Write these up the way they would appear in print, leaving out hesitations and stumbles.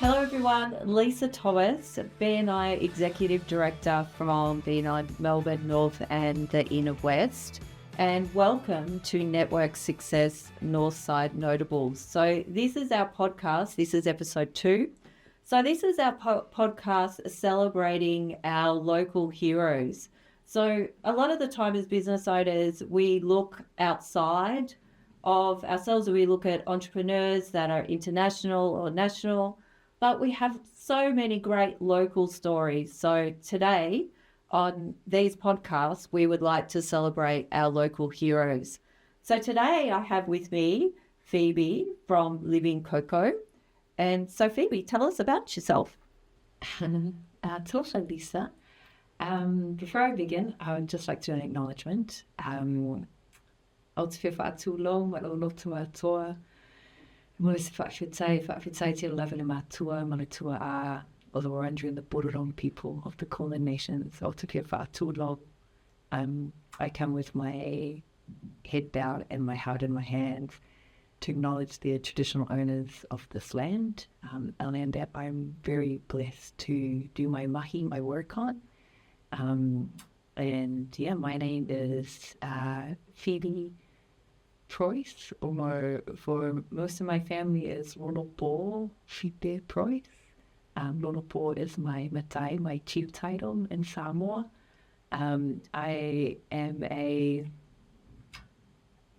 Hello everyone, Lisa Thomas, BNI Executive Director from BNI Melbourne North and the Inner West, and welcome to Network Success Northside Notables. So this is our podcast, this is episode 2. So this is our podcast celebrating our local heroes. So a lot of the time as business owners, we look outside of ourselves, we look at entrepreneurs that are international or national, but we have so many great local stories. So today on these podcasts, we would like to celebrate our local heroes. So today I have with me Phoebe from Living KoKo. And so Phoebe, tell us about yourself. Tō Lisa. Before I begin, I would just like to do an acknowledgement. O te whewhaatūlo, malolo tuatoa. Mo se whawhitai te lava le mātua, manutua a o the Wurundjeri and the Boorong people of the Kulin Nations. O te whewhaatūlo, I come with my head bowed and my heart in my hands to acknowledge the traditional owners of this land, a land that I'm very blessed to do my mahi, my work on. And yeah, my name is Phoebe Preuss, or for most of my family is Ronopo Phoebe Preuss. Ronopo is my matai, my chief title in Samoa. I am a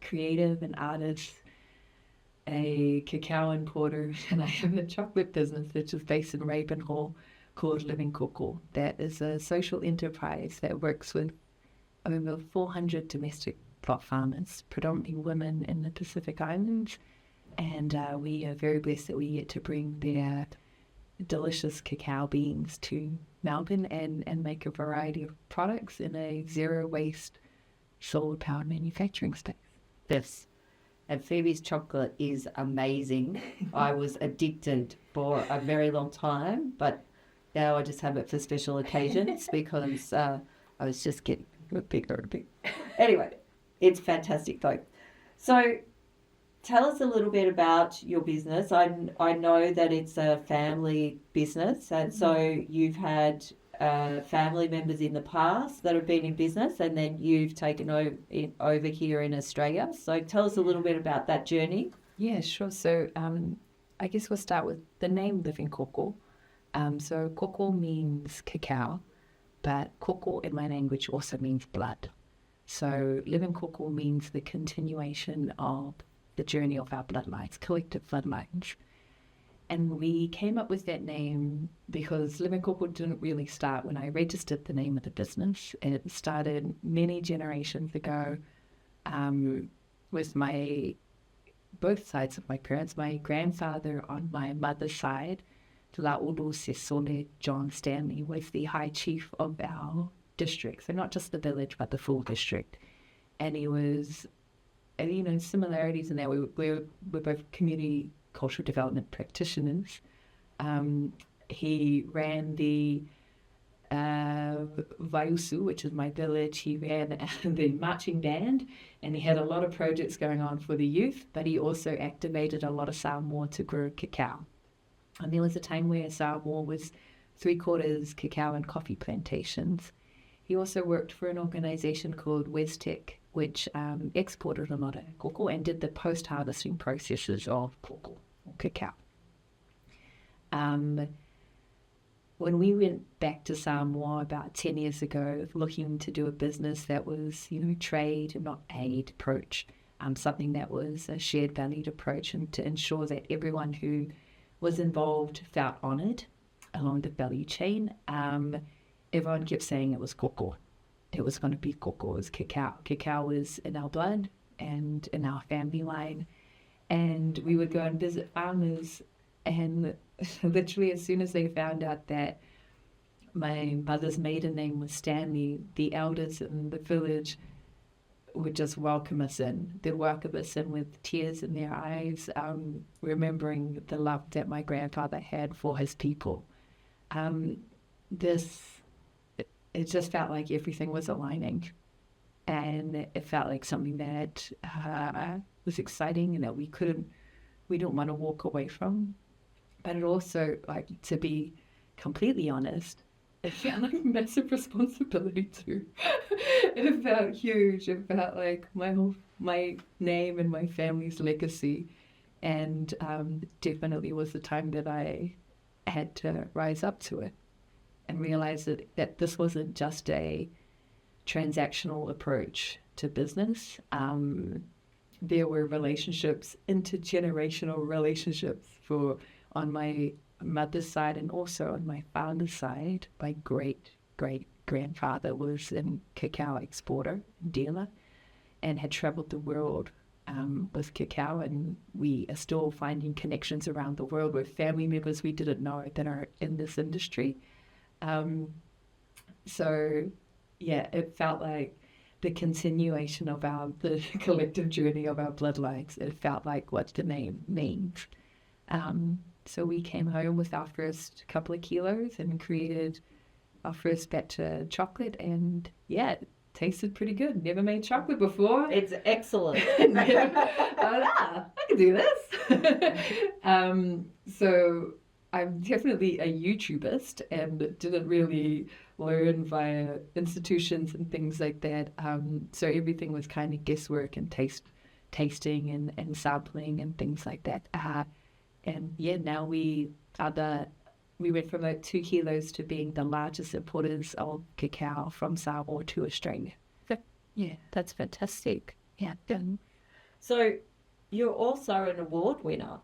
creative and artist, a cacao importer, and I have a chocolate business which is based in Ravenhall called Living KoKo. That is a social enterprise that works with over 400 domestic plot farmers, predominantly women in the Pacific Islands, and we are very blessed that we get to bring their delicious cacao beans to Melbourne and make a variety of products in a zero waste solar powered manufacturing space. Yes. And Phoebe's chocolate is amazing. I was addicted for a very long time, but now I just have it for special occasions because I was just getting bigger and bigger. Anyway, it's fantastic though. So tell us a little bit about your business. I know that it's a family business, and so you've had family members in the past that have been in business, and then you've taken over here in Australia. So tell us a little bit about that journey. Yeah, sure. So I guess we'll start with the name Living KoKo. So koko means cacao, but koko in my language also means blood. So Living KoKo means the continuation of the journey of our bloodlines, collective bloodlines. And we came up with that name because Living KoKo didn't really start when I registered the name of the business. It started many generations ago with both sides of my parents. My grandfather on my mother's side, Te Laulu Sesole John Stanley, was the high chief of our district. So not just the village, but the full district. And he was, similarities in that we're both community cultural development practitioners. He ran the Vaiusu, which is my village. He ran the marching band, and he had a lot of projects going on for the youth, but he also activated a lot of Samoa to grow cacao. And there was a time where Samoa was 3/4 cacao and coffee plantations. He also worked for an organization called WesTech, which exported a lot of koko and did the post-harvesting processes of koko, or cacao. When we went back to Samoa about 10 years ago, looking to do a business that was, trade and not aid approach, something that was a shared valued approach, and to ensure that everyone who was involved felt honoured along the value chain, everyone kept saying it was koko. It was going to be koko, it was cacao. Cacao is in our blood and in our family line. And we would go and visit farmers, and literally as soon as they found out that my mother's maiden name was Stanley, the elders in the village would just welcome us in. They'd welcome us in with tears in their eyes, remembering the love that my grandfather had for his people. It just felt like everything was aligning, and it felt like something that was exciting and that we didn't want to walk away from. But it also, like, to be completely honest, it felt like a massive responsibility too. It felt huge. It felt like my name and my family's legacy. And definitely was the time that I had to rise up to it and realize that this wasn't just a transactional approach to business. There were relationships, intergenerational relationships on my mother's side and also on my father's side. My great-great-grandfather was a cacao exporter and dealer and had traveled the world with cacao, and we are still finding connections around the world with family members we didn't know that are in this industry. So, yeah, it felt like the continuation of the collective journey of our bloodlines. It felt like what the name means. So we came home with our first couple of kilos and created our first batch of chocolate, and yeah, it tasted pretty good. Never made chocolate before. It's excellent. I can do this. So I'm definitely a YouTuberist and didn't really learn via institutions and things like that. So everything was kind of guesswork and tasting and sampling and things like that. And yeah, now we went from like 2 kilos to being the largest importers of cacao from Samoa to Australia. So, yeah, That's fantastic. yeah. So you're also an award winner.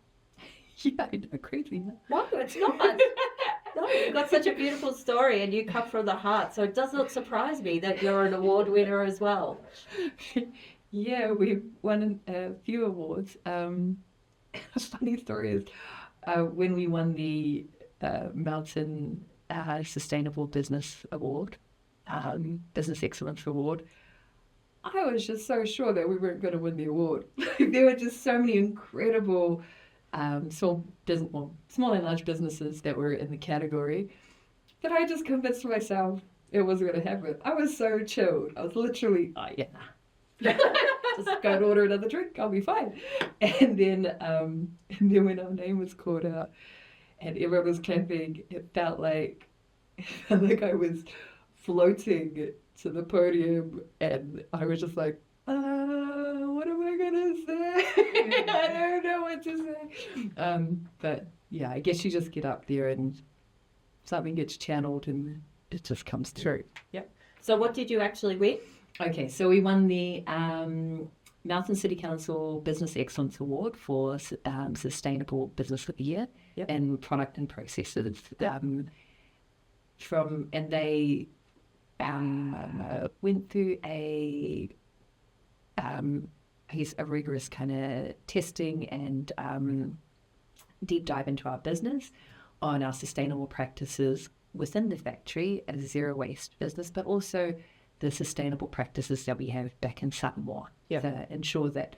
Yeah, I know, crazy. No, it's not. No, you've got such a beautiful story and you come from the heart. So it does not surprise me that you're an award winner as well. Yeah, we've won a few awards. A funny story is when we won the Mountain Sustainable Business Award, Business Excellence Award, I was just so sure that we weren't going to win the award. There were just so many incredible small and large businesses that were in the category that I just convinced myself it wasn't going to happen. I was so chilled. I was literally, just go and order another drink, I'll be fine. And then when our name was called out and everyone was clapping, it felt like I was floating to the podium, and I was just like, what am I gonna say? I don't know what to say. But yeah, I guess you just get up there and something gets channeled and it just comes through. Yep. So what did you actually win? Okay, so we won the Mountain City Council Business Excellence Award for Sustainable Business of the Year and Product and Processes. And they went through a rigorous kind of testing and deep dive into our business on our sustainable practices within the factory as a zero waste business, but also the sustainable practices that we have back in Samoa to ensure that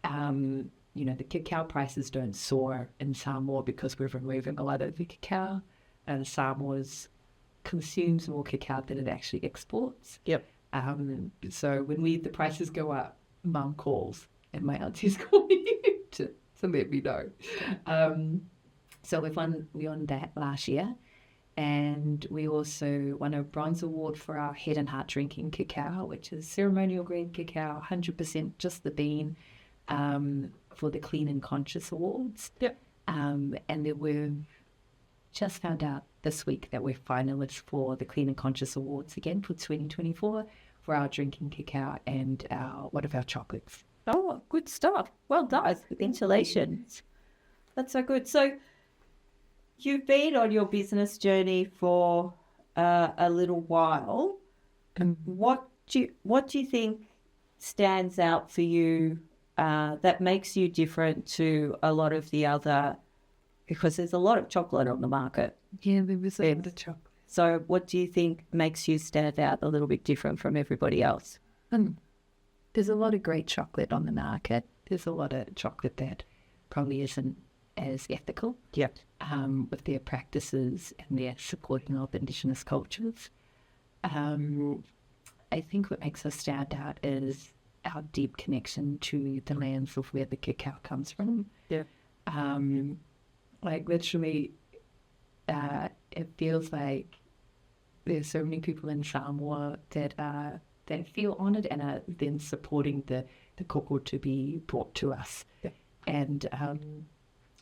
the cacao prices don't soar in Samoa because we're removing a lot of the cacao, and Samoa consumes more cacao than it actually exports. Yep. So when the prices go up, Mum calls and my aunties call me to let me know. So we won that last year. And we also won a bronze award for our head and heart drinking cacao, which is ceremonial grade cacao, 100% just the bean, for the Clean and Conscious Awards. Yep. And then we've just found out this week that we're finalists for the Clean and Conscious Awards again for 2024 for our drinking cacao and one of our chocolates. Oh, good stuff. Well done. Congratulations. That's so good. So you've been on your business journey for a little while. What do you think stands out for you that makes you different to a lot of the other? Because there's a lot of chocolate on the market. Yeah, there is a lot of chocolate. So what do you think makes you stand out a little bit different from everybody else? There's a lot of great chocolate on the market. There's a lot of chocolate that probably isn't as ethical. Yep. With their practices and their supporting of Indigenous cultures. I think what makes us stand out is our deep connection to the lands of where the cacao comes from. Yeah. Like literally, it feels like there's so many people in Samoa that feel honoured and are then supporting the koko to be brought to us. Yeah. And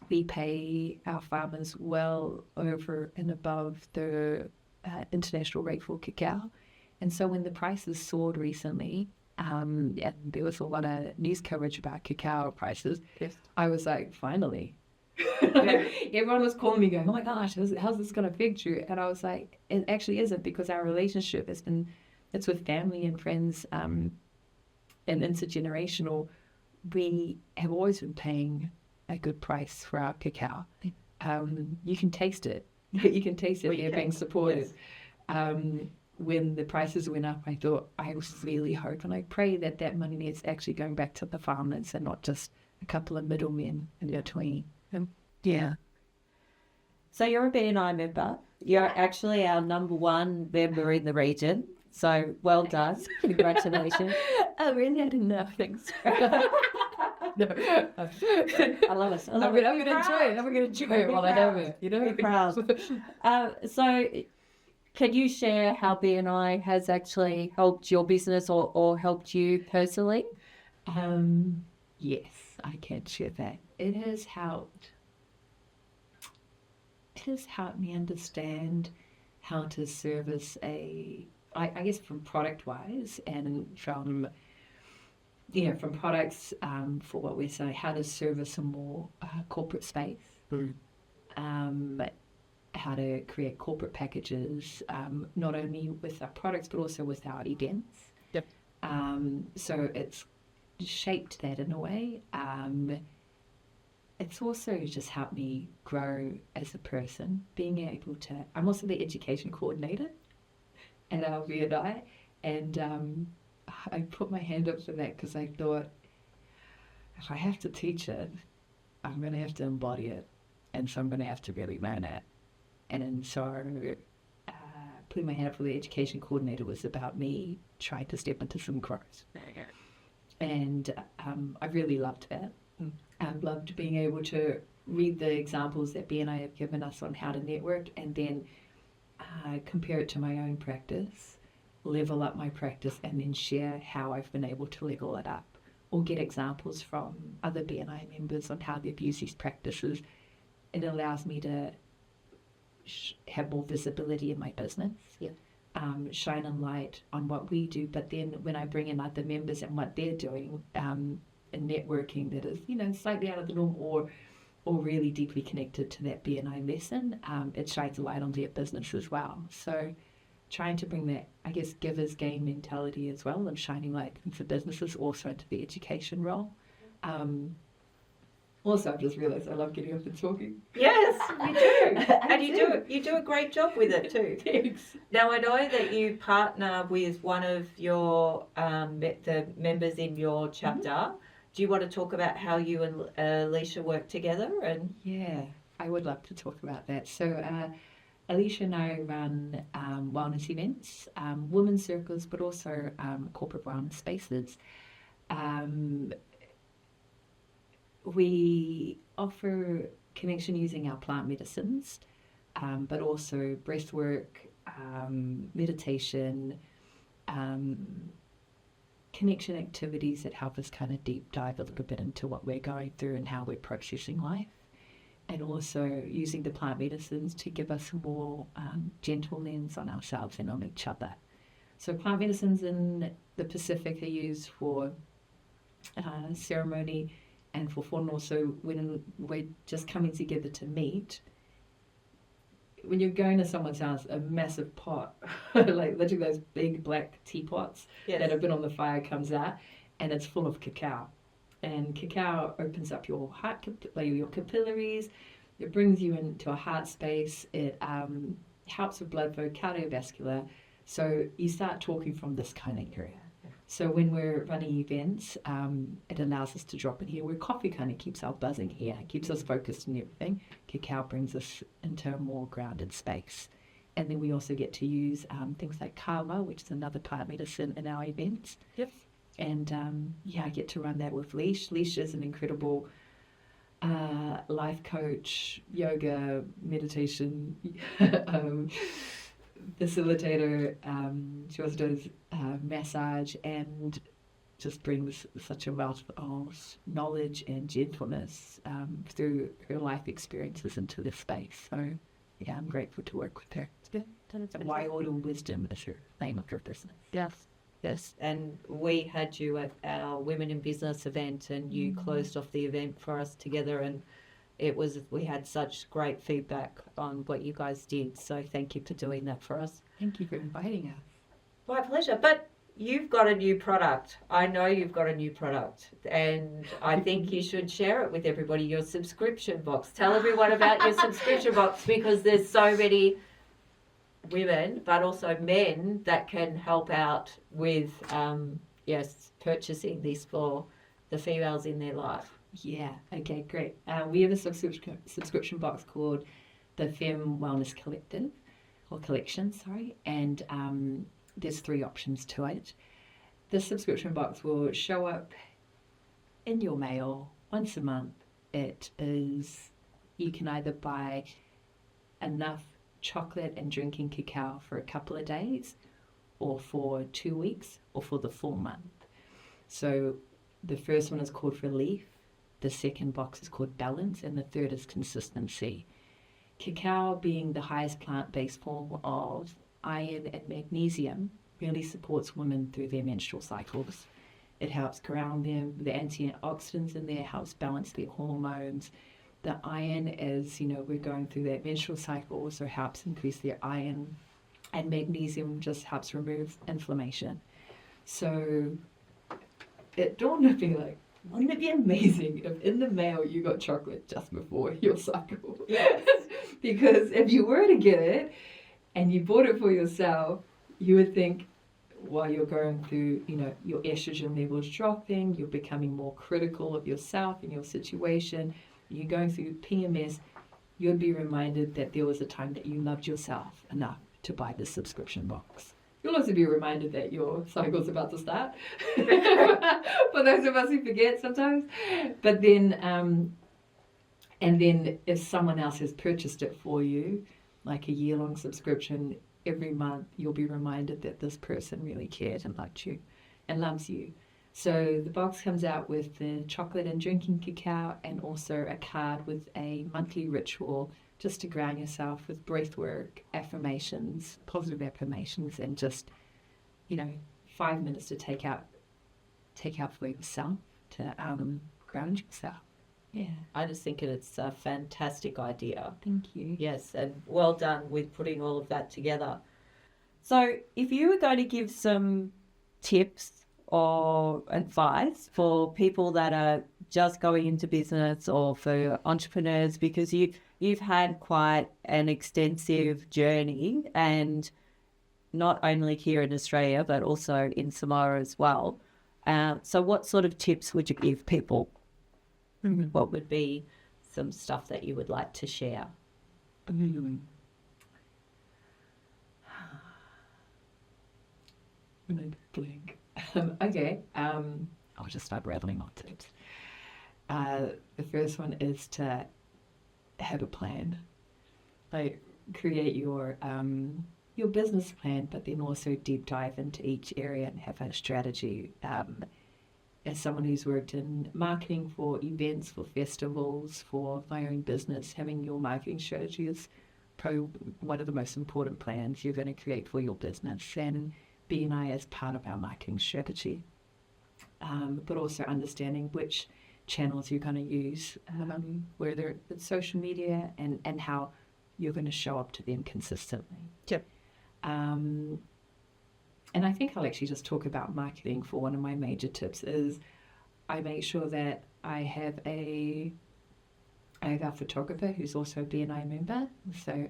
we pay our farmers well over and above the international rate for cacao. And so when the prices soared recently, and there was a lot of news coverage about cacao prices, yes. I was like, finally. Everyone was calling me going, oh my gosh, how's this going to affect you? And I was like, it actually isn't, because our relationship it's with family and friends, and intergenerational. We have always been paying a good price for our cacao. You can taste it. You can taste it. They're being supported. Yes. When the prices went up, I thought, I really hope and I pray that money is actually going back to the farmers and not just a couple of middlemen in between. Yeah. So you're a BNI member. You're actually our number one member in the region. So well done. Congratulations. I really had enough things. No. I love it. I'm going to enjoy it. I'm going to enjoy it while I have it. You know? Be proud. So can you share how BNI has actually helped your business or helped you personally? Yes, I can share that. It has helped me understand how to service I guess from product-wise and from products for what we say, how to service a more corporate space, how to create corporate packages, not only with our products but also with our events. Yep. So it's shaped that in a way. It's also just helped me grow as a person, being able to... I'm also the education coordinator at our BNI, and I put my hand up for that because I thought, if I have to teach it, I'm going to have to embody it, and so I'm going to have to really learn it. And so putting my hand up for the education coordinator was about me trying to step into some growth. And I really loved that. I've loved being able to read the examples that BNI have given us on how to network and then compare it to my own practice, level up my practice, and then share how I've been able to level it up or get examples from other BNI members on how they've used these practices. It allows me to have more visibility in my business, shine a light on what we do, but then when I bring in other members and what they're doing, and networking that is, slightly out of the norm or really deeply connected to that BNI lesson, it shines a light on their business as well. So trying to bring that, I guess, giver's gain mentality as well and shining light into businesses, also into the education role. Also, I've just realised I love getting up and talking. Yes, you do. And you do a great job with it too. Thanks. Now, I know that you partner with one of your the members in your chapter. Mm-hmm. Do you want to talk about how you and Alicia work together? And yeah, I would love to talk about that. So Alicia and I run wellness events, women's circles, but also corporate wellness spaces. We offer connection using our plant medicines, but also breath work, meditation, connection activities that help us kind of deep dive a little bit into what we're going through and how we're processing life, and also using the plant medicines to give us a more gentle lens on ourselves and on each other. So plant medicines in the Pacific are used for ceremony and for fun. Also, when we're just coming together to meet, when you're going to someone's house, a massive pot, like literally those big black teapots that have been on the fire comes out, and it's full of cacao. And cacao opens up your heart, your capillaries. It brings you into a heart space. It helps with blood flow, cardiovascular. So you start talking from this kind of area. So when we're running events, it allows us to drop in here where coffee kind of keeps our buzzing here, keeps us focused and everything. Cacao brings us into a more grounded space. And then we also get to use things like kava, which is another plant medicine in our events. Yep. And I get to run that with Leash. Leash is an incredible life coach, yoga, meditation, facilitator. She also does massage and just brings such a wealth of knowledge and gentleness through her life experiences into this space. So, yeah, I'm grateful to work with her. Wild Wisdom is her name of her business. Yes. Yes, and we had you at our Women in Business event, and you closed off the event for us together, and we had such great feedback on what you guys did. So thank you for doing that for us. Thank you for inviting us. My pleasure. But you've got a new product. I know you've got a new product, and I think you should share it with everybody. Your subscription box. Tell everyone about your subscription box, because there's so many women but also men that can help out with purchasing this for the females in their life. Yeah, okay, great. We have a subscription box called the FEM Wellness Collection, and there's 3 options to it. This subscription box will show up in your mail once a month. You can either buy enough chocolate and drinking cacao for a couple of days, or for 2 weeks, or for the full month. So the first one is called Relief, the second box is called Balance, and the third is Consistency. Cacao, being the highest plant-based form of iron and magnesium, really supports women through their menstrual cycles. It helps ground them, the antioxidants in there helps balance their hormones. The iron, as we're going through that menstrual cycle, also helps increase their iron, and magnesium just helps remove inflammation. So it dawned on me, like, wouldn't it be amazing if in the mail you got chocolate just before your cycle? Yes. Because if you were to get it and you bought it for yourself, you would think, while you're going through, your estrogen levels dropping, you're becoming more critical of yourself and your situation, you're going through PMS, you'd be reminded that there was a time that you loved yourself enough to buy this subscription box. You'll also be reminded that your cycle's about to start, for those of us who forget sometimes. But then, and then if someone else has purchased it for you, like a year-long subscription, every month you'll be reminded that this person really cared and loved you and loves you. So the box comes out with the chocolate and drinking cacao, and also a card with a monthly ritual just to ground yourself with breath work, affirmations, positive affirmations, and just, 5 minutes to take out for yourself to ground yourself. Yeah. I just think it's a fantastic idea. Thank you. Yes, and well done with putting all of that together. So if you were going to give some tips or advice for people that are just going into business, or for entrepreneurs, because you've had quite an extensive journey, and not only here in Australia but also in Samoa as well. So what sort of tips would you give people? Mm-hmm. What would be some stuff that you would like to share? I'm gonna blink. Okay, I'll just start rattling on tips. The first one is to have a plan. Like, create your business plan, but then also deep dive into each area and have a strategy. As someone who's worked in marketing for events, for festivals, for my own business, having your marketing strategy is probably one of the most important plans you're going to create for your business. And BNI is part of our marketing strategy, but also understanding which channels you're going to use, whether it's social media, and how you're going to show up to them consistently. Yep. And I think I'll actually just talk about marketing for one of my major tips is I make sure that I have a photographer who's also a BNI member. So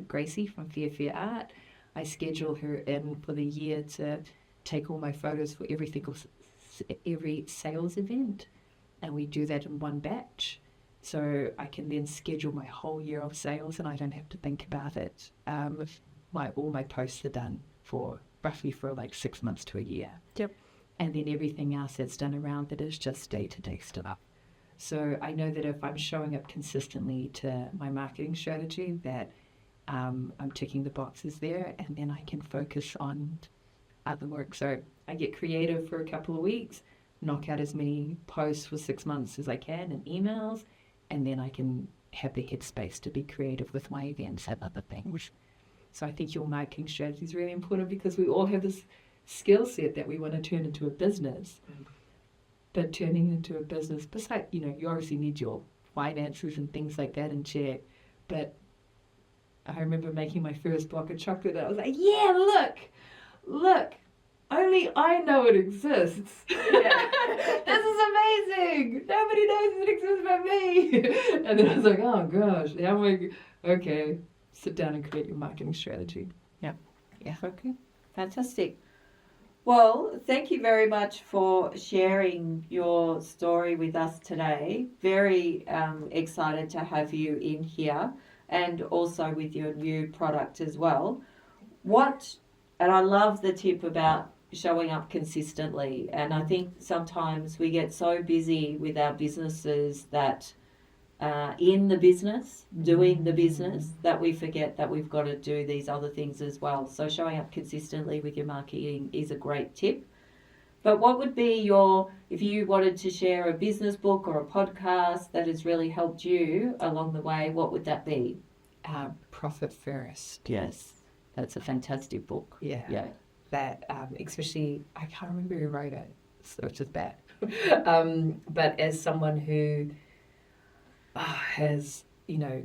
Gracie from Fair Art, I schedule her in for the year to take all my photos for every sales event. And we do that in one batch. So I can then schedule my whole year of sales and I don't have to think about it. All my posts are done for roughly like 6 months to a year. Yep. And then everything else that's done around that is just day-to-day stuff. So I know that if I'm showing up consistently to my marketing strategy, that I'm ticking the boxes there, and then I can focus on other work. So I get creative for a couple of weeks, knock out as many posts for 6 months as I can and emails, and then I can have the headspace to be creative with my events and other things. So I think your marketing strategy is really important, because we all have this skill set that we want to turn into a business. But turning into a business, besides, you obviously need your finances and things like that in check. But I remember making my first block of chocolate, and I was like, yeah, look, only I know it exists. Yeah. This is amazing. Nobody knows it exists but me. And then I was like, oh gosh, how am I? Okay, sit down and create your marketing strategy. Yeah. Okay, fantastic. Well, thank you very much for sharing your story with us today. Very excited to have you in here, and also with your new product as well. And I love the tip about showing up consistently. And I think sometimes we get so busy with our businesses that in the business, doing the business, that we forget that we've got to do these other things as well. So showing up consistently with your marketing is a great tip. But what would be if you wanted to share a business book or a podcast that has really helped you along the way, what would that be? Profit First. Yes, that's a fantastic book. Yeah. That, especially, I can't remember who wrote it, so it's just bad. But as someone who has,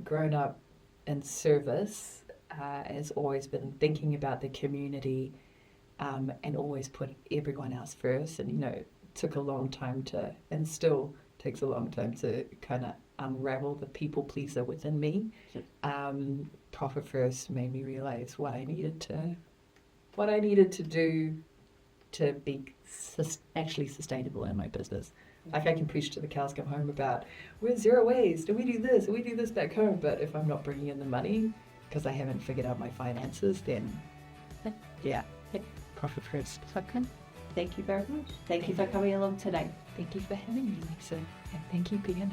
grown up in service, has always been thinking about the community, and always put everyone else first. And, it took a long time and still takes a long time to kind of unravel the people pleaser within me. Profit First made me realize what I needed to do to be actually sustainable in my business. Like, I can preach to the cows come home about we're zero waste and we do this back home, but if I'm not bringing in the money because I haven't figured out my finances, then Profit First. Okay. Thank you very much. Thank you for coming along today. Thank you for having me, Lisa, and thank you, BNI.